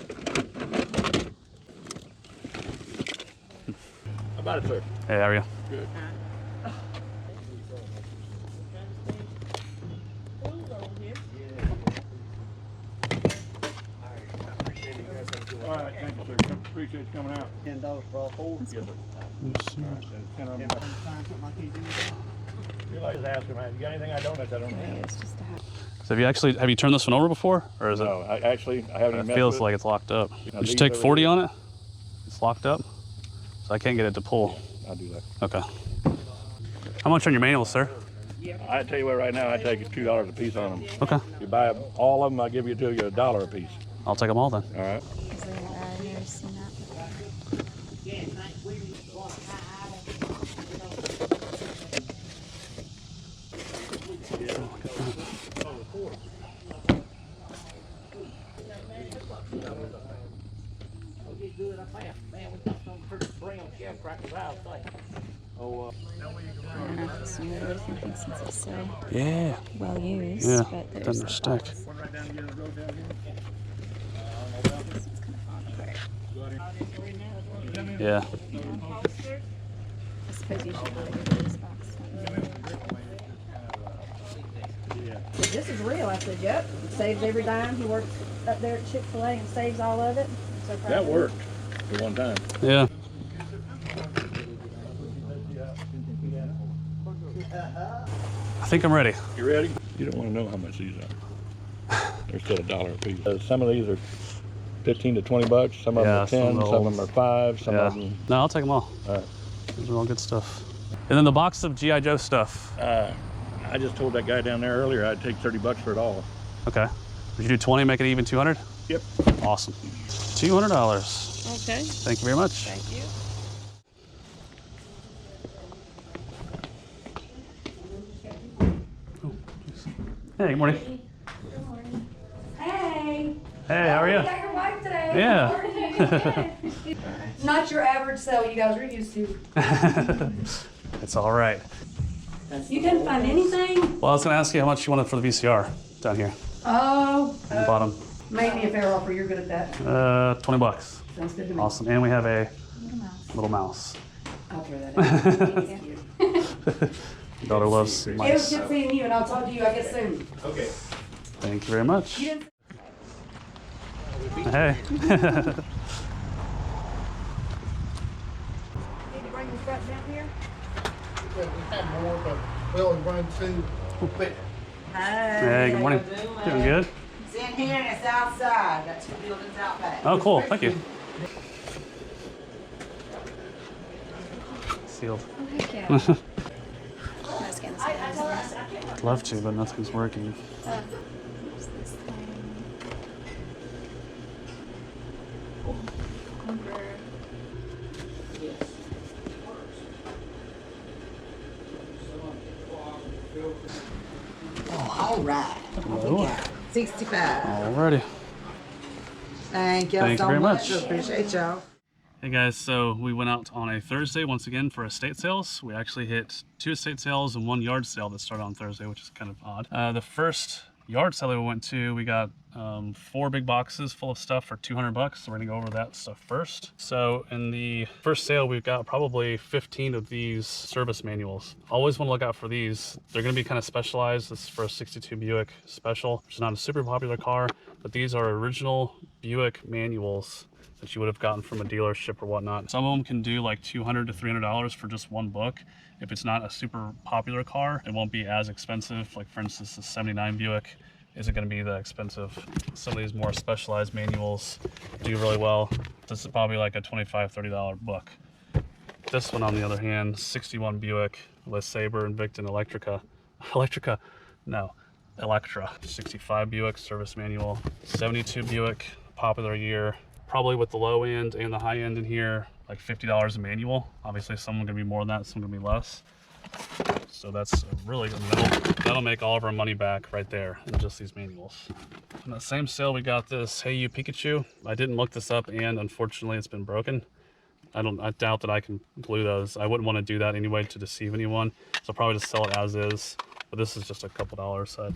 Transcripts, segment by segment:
How about it, sir? Hey, how are you? Good. All right, thank you, sir. Appreciate you coming out. $10 for all four. Yes, sir. You like to ask him, man, you got anything I don't have? I don't have. So have you turned this one over before, or is No, I haven't even it messed feels with like it's locked up. No, Did you these take over 40 here. on it? It's locked up, so I can't get it to pull. I'll do that. Okay. How much on your manuals, sir? I tell you what, right now I take $2 a piece on them. Okay. You buy all of them, I give you $1 a piece. I'll take them all then. All right. Is there never seen that? I don't know if it's new or anything since it's so Yeah. well used. Yeah. But It there's doesn't stick. It's kind of falling apart. Yeah. I suppose you should really get this box. This is real. I said, yep. Saves every dime. He works up there at Chick-fil-A and saves all of it. So proud That of him. worked for one time. Yeah. I think I'm ready. You ready? You don't want to know how much these are. They're still $1 a piece. Some of these are 15 to 20 bucks. Some of them Yeah, are some 10. of the Some of old- them are 5. Some Yeah. of them. No, I'll take them all. All right. These are all good stuff. And then the box of G.I. Joe stuff. I just told that guy down there earlier I'd take 30 bucks for it all. Okay. Would you do 20, make it even 200? Yep. Awesome. $200. Okay. Thank you very much. Thank you. Hey, good morning. Hey. Hey, how are you? You got your wife today. Yeah. Not your average sale you guys are used to. It's all right. You couldn't find anything? Well, I was going to ask you how much you wanted for the VCR down here Oh. on the bottom. Make me a fair offer. You're good at that. 20 bucks. Sounds good to me. Awesome. And we have a little mouse. I'll throw that in. Daughter loves It was mice. good seeing you, and I'll talk to you, I guess, soon. Okay. Thank you very much. You didn't Hey. need to bring the stuff down here? We had more, but we only run two. But Hey, good morning. Doing good? It's in here and it's outside. Got 2 buildings out back. Oh, cool. Thank you. Sealed. Heck yeah. Let's get this one. I'd love to, but nothing's working. What's this thing? Number. All right. Hello. 65. Alrighty. Thank y'all Thank you so very much. much. Appreciate y'all. Hey guys, so we went out on a Thursday once again for estate sales. We actually hit 2 estate sales and 1 yard sale that started on Thursday, which is kind of odd. The first yard sale that we went to, we got 4 big boxes full of stuff for 200 bucks. So we're gonna go over that stuff first. So in the first sale, we've got probably 15 of these service manuals. Always wanna look out for these. They're gonna be kind of specialized. This is for a 62 Buick Special, which is not a super popular car, but these are original Buick manuals that you would have gotten from a dealership or whatnot. Some of them can do like $200 to $300 for just one book. If it's not a super popular car, it won't be as expensive. Like for instance, the 79 Buick isn't gonna be that expensive. Some of these more specialized manuals do really well. This is probably like a $25, $30 book. This one on the other hand, 61 Buick, LeSabre, Invicta, and Electra, 65 Buick service manual, 72 Buick, popular year, probably with the low end and the high end in here, like $50 a manual. Obviously some are gonna be more than that, some are gonna be less. So that's really, that'll make all of our money back right there in just these manuals. In that same sale, we got this Hey You Pikachu. I didn't look this up and unfortunately it's been broken. I doubt that I can glue those. I wouldn't want to do that anyway to deceive anyone. So I'll probably just sell it as is. But this is just a couple dollars, so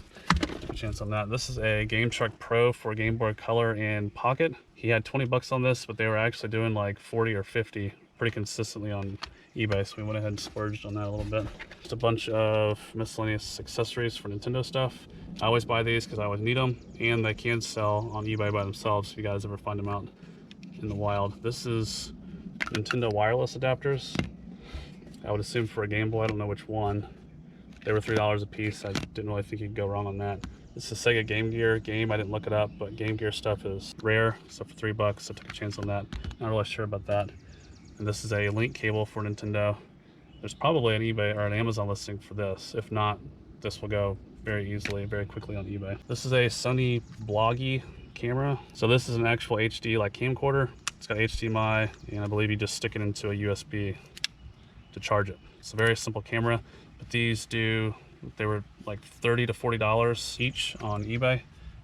a chance on that. This is a Game Truck Pro for Game Boy Color and Pocket. He had 20 bucks on this, but they were actually doing like 40 or 50 pretty consistently on eBay, so we went ahead and splurged on that a little bit. Just a bunch of miscellaneous accessories for Nintendo stuff. I always buy these because I always need them, and they can sell on eBay by themselves if you guys ever find them out in the wild. This is Nintendo wireless adapters. I would assume for a Game Boy, I don't know which one. They were $3 a piece. I didn't really think you could go wrong on that. This is Sega Game Gear game. I didn't look it up, but Game Gear stuff is rare. So for $3, I took a chance on that. Not really sure about that. And this is a link cable for Nintendo. There's probably an eBay or an Amazon listing for this. If not, this will go very easily, very quickly on eBay. This is a Sony Bloggy camera. So this is an actual HD like camcorder. It's got HDMI, and I believe you just stick it into a USB to charge it. It's a very simple camera, but these they were like $30 to $40 each on eBay,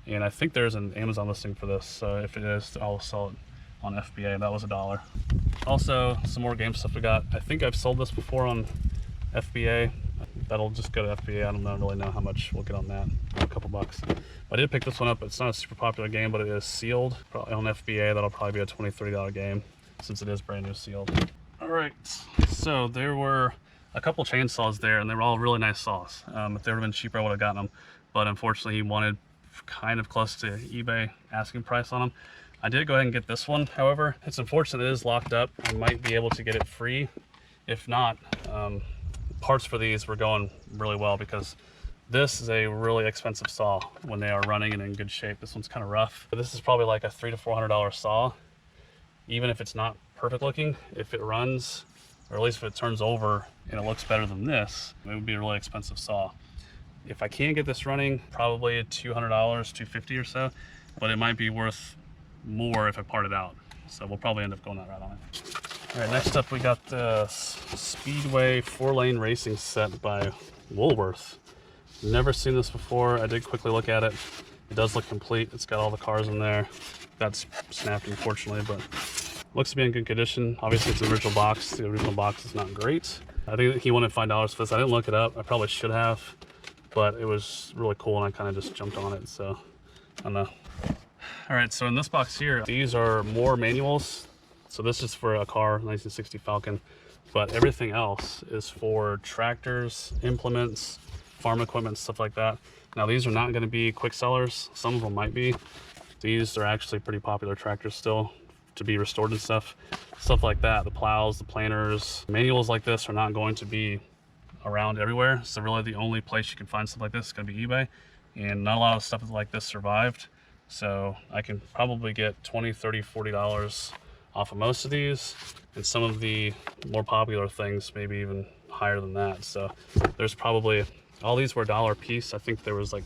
and I think there's an Amazon listing for this, so if it is, I'll sell it on FBA. That was $1. Also, some more game stuff we got. I think I've sold this before on FBA. That'll just go to FBA. I don't really know how much we'll get on that. A couple bucks. I did pick this one up. It's not a super popular game, but it is sealed. Probably on FBA, that'll probably be a $20, $30 game since it is brand new sealed. All right, so there were a couple chainsaws there, and they were all really nice saws. If they would have been cheaper, I would have gotten them, but unfortunately he wanted kind of close to eBay asking price on them. I did go ahead and get this one, however. It's unfortunate it is locked up. I might be able to get it free. If not, parts for these were going really well because this is a really expensive saw when they are running and in good shape. This one's kind of rough, but this is probably like a $300 to $400 saw. Even if it's not perfect looking, if it runs, or at least if it turns over and it looks better than this, it would be a really expensive saw. If I can get this running, probably $200, $250 or so, but it might be worth more if I part it out. So we'll probably end up going that route on it. All right, next up we got the Speedway 4-lane racing set by Woolworth. Never seen this before. I did quickly look at it. It does look complete. It's got all the cars in there. That's snapped, unfortunately, but looks to be in good condition. Obviously, it's an original box. The original box is not great. I think he wanted $5 for this. I didn't look it up. I probably should have, but it was really cool, and I kind of just jumped on it, so I don't know. All right, so in this box here, these are more manuals. So this is for a car, 1960 Falcon, but everything else is for tractors, implements, farm equipment, stuff like that. Now, these are not going to be quick sellers. Some of them might be. These are actually pretty popular tractors still to be restored and stuff like that. The plows, the planters, manuals like this are not going to be around everywhere. So really the only place you can find stuff like this is going to be eBay, and not a lot of stuff like this survived. So I can probably get $20, $30, $40 off of most of these, and some of the more popular things maybe even higher than that. So there's probably, all these were $1 a piece. I think there was like,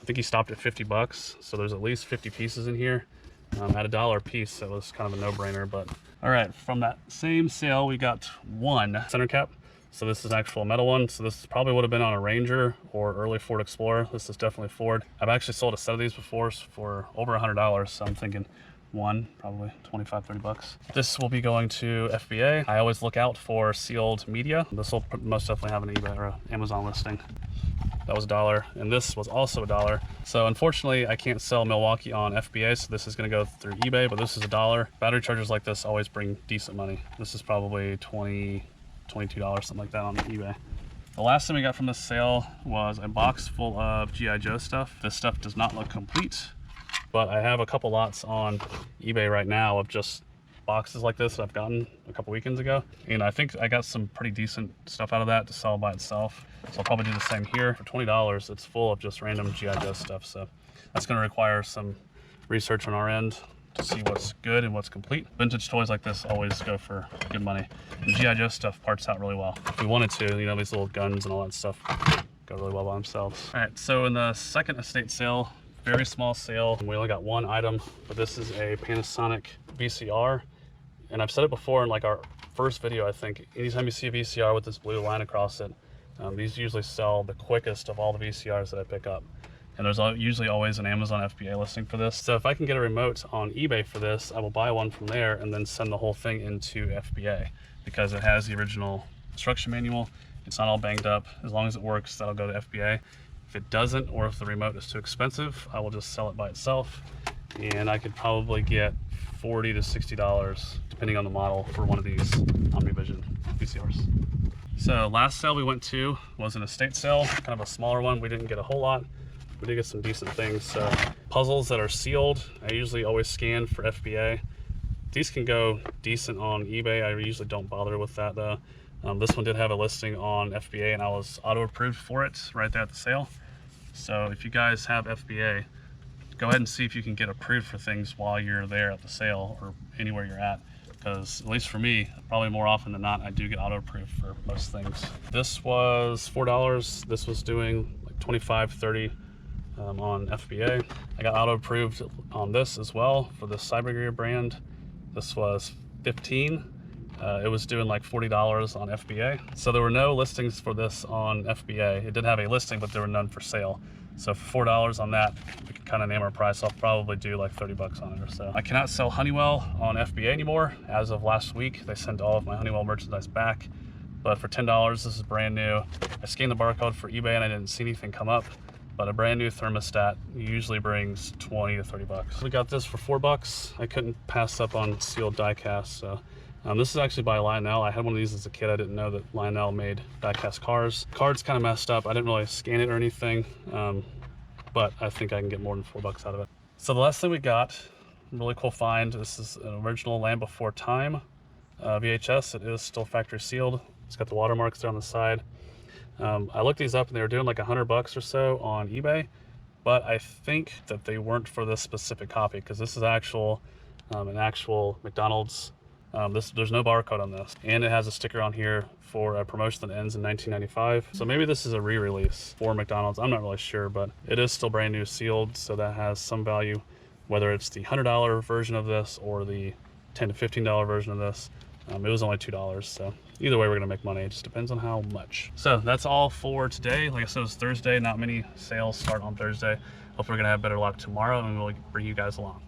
I think he stopped at 50 bucks. So there's at least 50 pieces in here at $1 a piece. So it was kind of a no-brainer. But all right, from that same sale, we got one center cap. So this is an actual metal one. So this probably would have been on a Ranger or early Ford Explorer. This is definitely Ford. I've actually sold a set of these before for over $100. So I'm thinking one, probably 25, 30 bucks. This will be going to FBA. I always look out for sealed media. This will most definitely have an eBay or Amazon listing. That was $1, and this was also $1. So unfortunately, I can't sell Milwaukee on FBA, so this is gonna go through eBay, but this is $1. Battery chargers like this always bring decent money. This is probably $20, $22, something like that on eBay. The last thing we got from this sale was a box full of G.I. Joe stuff. This stuff does not look complete, but I have a couple lots on eBay right now of just boxes like this that I've gotten a couple weekends ago, and I think I got some pretty decent stuff out of that to sell by itself. So I'll probably do the same here. For $20, it's full of just random G.I. Joe stuff, so that's going to require some research on our end to see what's good and what's complete. Vintage toys like this always go for good money, and G.I. Joe stuff parts out really well. If we wanted to, you know, these little guns and all that stuff go really well by themselves. All right, so in the second estate sale, very small sale, we only got one item, but this is a Panasonic VCR. And I've said it before in like our first video, I think, anytime you see a VCR with this blue line across it, these usually sell the quickest of all the VCRs that I pick up. And there's usually always an Amazon FBA listing for this. So if I can get a remote on eBay for this, I will buy one from there and then send the whole thing into FBA because it has the original instruction manual. It's not all banged up. As long as it works, that'll go to FBA. If it doesn't, or if the remote is too expensive, I will just sell it by itself. And I could probably get $40 to $60, depending on the model, for one of these OmniVision VCRs. So last sale we went to was an estate sale, kind of a smaller one. We didn't get a whole lot. We did get some decent things. So puzzles that are sealed, I usually always scan for FBA. These can go decent on eBay. I usually don't bother with that though. This one did have a listing on FBA and I was auto approved for it right there at the sale. So if you guys have FBA, go ahead and see if you can get approved for things while you're there at the sale or anywhere you're at. Because at least for me, probably more often than not, I do get auto approved for most things. This was $4. This was doing like 25, 30 on FBA. I got auto approved on this as well for the Cybergear brand. This was 15. It was doing like $40 on FBA. So there were no listings for this on FBA. It did have a listing, but there were none for sale. So for $4 on that, we can kind of name our price. I'll probably do like 30 bucks on it or so. I cannot sell Honeywell on FBA anymore. As of last week, they sent all of my Honeywell merchandise back. But for $10, this is brand new. I scanned the barcode for eBay and I didn't see anything come up. But a brand new thermostat usually brings 20 to 30 bucks. We got this for 4 bucks. I couldn't pass up on sealed die cast. So this is actually by Lionel. I had one of these as a kid. I didn't know that Lionel made die cast cars. Card's kind of messed up. I didn't really scan it or anything, but I think I can get more than 4 bucks out of it. So the last thing we got, really cool find. This is an original Land Before Time VHS. It is still factory sealed. It's got the watermarks there on the side. I looked these up and they were doing like 100 bucks or so on eBay, but I think that they weren't for this specific copy because this is actual, an actual McDonald's. There's no barcode on this, and it has a sticker on here for a promotion that ends in 1995. So maybe this is a re-release for McDonald's. I'm not really sure, but it is still brand new sealed, so that has some value, whether it's the $100 version of this or the $10 to $15 version of this. It was only $2, so either way we're gonna make money. It just depends on how much. So that's all for today. Like I said, it was Thursday. Not many sales start on Thursday. Hope we're gonna have better luck tomorrow and we'll bring you guys along.